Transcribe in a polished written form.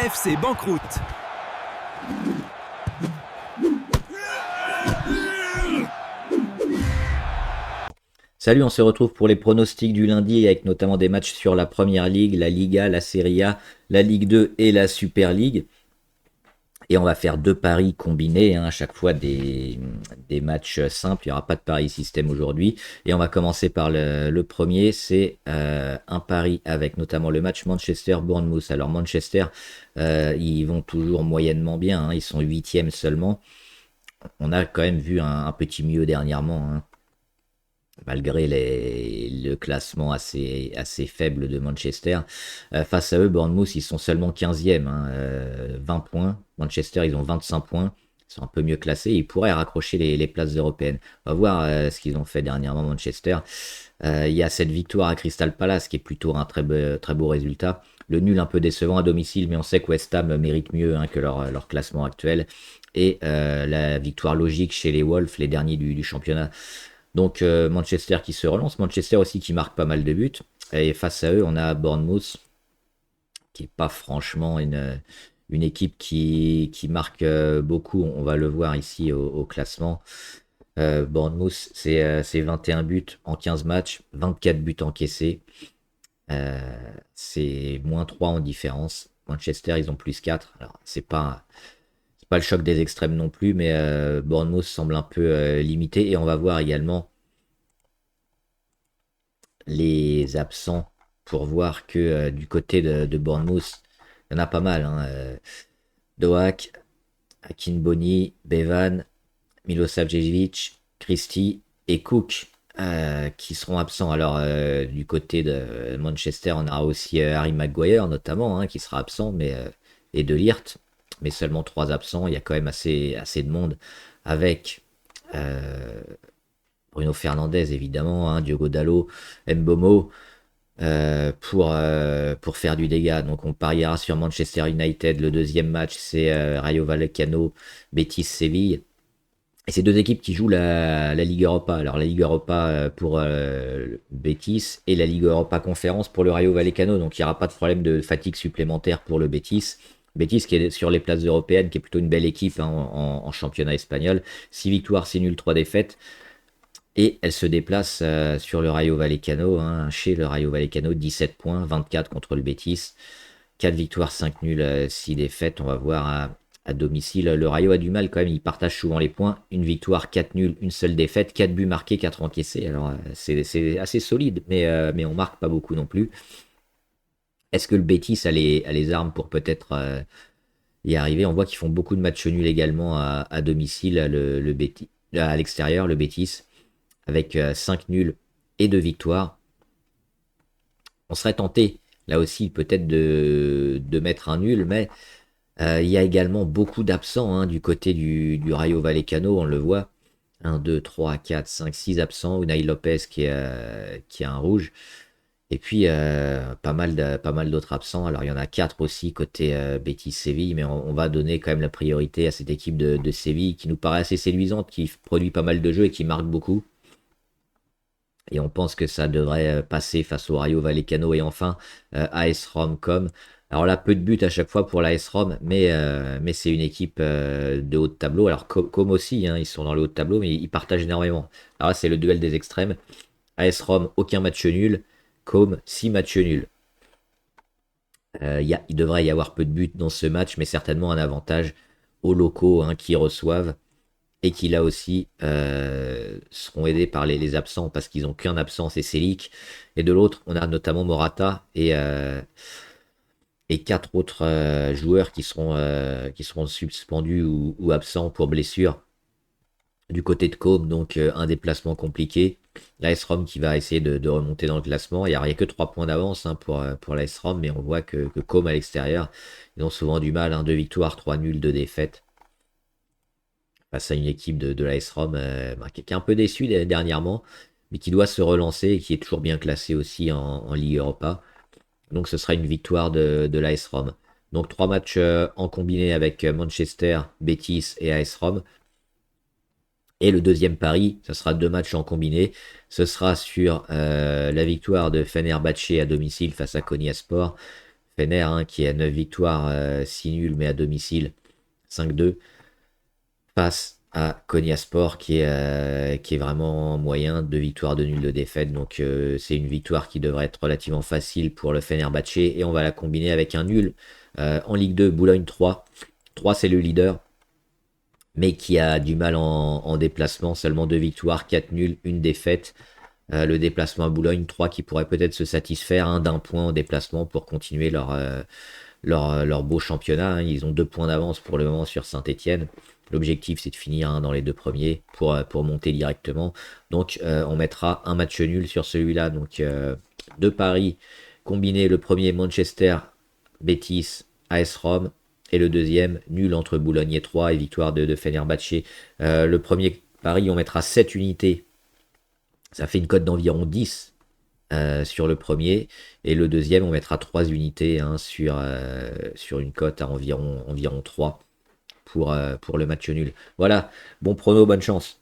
FC banqueroute. Salut, on se retrouve pour les pronostics du lundi avec notamment des matchs sur la Première Ligue, la Liga, la Serie A, la Ligue 2 et la Super League. Et on va faire deux paris combinés, à chaque fois des matchs simples. Il n'y aura pas de pari système aujourd'hui. Et on va commencer par le premier, c'est un pari avec notamment le match Manchester-Bournemouth. Alors Manchester, ils vont toujours moyennement bien, ils sont 8e seulement. On a quand même vu un petit mieux dernièrement, malgré le classement assez faible de Manchester. Face à eux, Bournemouth, ils sont seulement 15e, 20 points. Manchester, ils ont 25 points. Ils sont un peu mieux classés. Ils pourraient raccrocher les places européennes. On va voir ce qu'ils ont fait dernièrement, Manchester. Il y a cette victoire à Crystal Palace qui est plutôt un très beau résultat. Le nul un peu décevant à domicile, mais on sait que West Ham mérite mieux que leur classement actuel. Et la victoire logique chez les Wolves, les derniers du championnat. Donc Manchester qui se relance, Manchester aussi qui marque pas mal de buts. Et face à eux, on a Bournemouth, qui est pas franchement une équipe qui marque beaucoup. On va le voir ici au classement. Bournemouth, c'est 21 buts en 15 matchs, 24 buts encaissés. C'est -3 en différence. Manchester, ils ont +4. Alors, c'est pas le choc des extrêmes non plus, mais Bournemouth semble un peu limité. Et on va voir également les absents pour voir que du côté de Bournemouth, il y en a pas mal. Doak, Akinboni, Bevan, Milosavljevic, Christie et Cook qui seront absents. Alors du côté de Manchester, on aura aussi Harry Maguire notamment qui sera absent, et De Ligt, mais seulement 3 absents. Il y a quand même assez de monde avec Bruno Fernandes évidemment, Diogo Dalot, Mbomo, pour faire du dégât. Donc on pariera sur Manchester United. Le deuxième match, c'est Rayo Vallecano, Betis Séville. Et c'est deux équipes qui jouent la Ligue Europa. Alors la Ligue Europa pour Betis et la Ligue Europa Conférence pour le Rayo Vallecano. Donc il n'y aura pas de problème de fatigue supplémentaire pour le Betis. Betis qui est sur les places européennes, qui est plutôt une belle équipe en championnat espagnol. 6 victoires, 6 nuls, 3 défaites. Et elle se déplace sur le Rayo Vallecano, chez le Rayo Vallecano, 17 points, 24 contre le Betis, 4 victoires, 5 nuls, 6 défaites. On va voir à domicile. Le Rayo a du mal quand même, il partage souvent les points. Une victoire, 4 nuls, une seule défaite, 4 buts marqués, 4 encaissés. Alors c'est assez solide, mais on marque pas beaucoup non plus. Est-ce que le Betis a les armes pour peut-être y arriver? On voit qu'ils font beaucoup de matchs nuls également à domicile, à l'extérieur, le Betis, avec 5 nuls et 2 victoires. On serait tenté, là aussi, peut-être de mettre un nul, mais il y a également beaucoup d'absents du côté du Rayo Vallecano, on le voit. 1, 2, 3, 4, 5, 6 absents. Unai Lopez qui a un rouge. Et puis, pas mal d'autres absents. Alors, il y en a 4 aussi côté Betis-Séville, mais on va donner quand même la priorité à cette équipe de Séville qui nous paraît assez séduisante, qui produit pas mal de jeux et qui marque beaucoup. Et on pense que ça devrait passer face au Rayo Vallecano et enfin AS Rome comme. Alors là, peu de buts à chaque fois pour l'AS Rome, mais c'est une équipe de haut de tableau. Alors comme aussi, ils sont dans le haut de tableau, mais ils partagent énormément. Alors là, c'est le duel des extrêmes. AS Rome, aucun match nul. Com, 6 matchs nuls. Il devrait y avoir peu de buts dans ce match, mais certainement un avantage aux locaux qui reçoivent et qui là aussi seront aidés par les absents parce qu'ils n'ont qu'un absent, c'est Selic. Et de l'autre, on a notamment Morata et 4 autres joueurs qui seront suspendus ou absents pour blessure du côté de Côme, donc un déplacement compliqué. L'AS Rome qui va essayer de remonter dans le classement. Il n'y a que 3 points d'avance pour l'AS Rome, mais on voit que Côme à l'extérieur, ils ont souvent du mal. 2 victoires, 3 nuls, 2 défaites face à une équipe de l'AS Rome qui est un peu déçue dernièrement, mais qui doit se relancer et qui est toujours bien classée aussi en Ligue Europa. Donc ce sera une victoire de l'AS Rome. Donc 3 matchs en combiné avec Manchester, Betis et AS Rome. Et le deuxième pari, ce sera 2 matchs en combiné. Ce sera sur la victoire de Fenerbahçe à domicile face à Konyaspor. Fener, hein, qui a 9 victoires, 6 nuls, mais à domicile, 5-2, face à Konyaspor, qui est vraiment moyen, 2 victoires, 2 nuls, de défaite. Donc c'est une victoire qui devrait être relativement facile pour le Fenerbahçe, et on va la combiner avec un nul en Ligue 2, Boulogne 3. 3, c'est le leader, mais qui a du mal en déplacement, seulement 2 victoires, 4 nuls, une défaite. Le déplacement à Boulogne, 3 qui pourraient peut-être se satisfaire, hein, d'un point en déplacement pour continuer leur beau championnat, hein. Ils ont 2 points d'avance pour le moment sur Saint-Etienne. L'objectif, c'est de finir, hein, dans les 2 premiers pour monter directement. Donc on mettra un match nul sur celui-là. Donc deux paris combinés. Le premier, Manchester, Betis, AS Rome. Et le deuxième, nul entre Boulogne et 3 et victoire de Fenerbahçe. Le premier pari, on mettra 7 unités. Ça fait une cote d'environ 10 sur le premier. Et le deuxième, on mettra 3 unités, hein, sur une cote à environ 3 pour le match nul. Voilà, bon prono, bonne chance.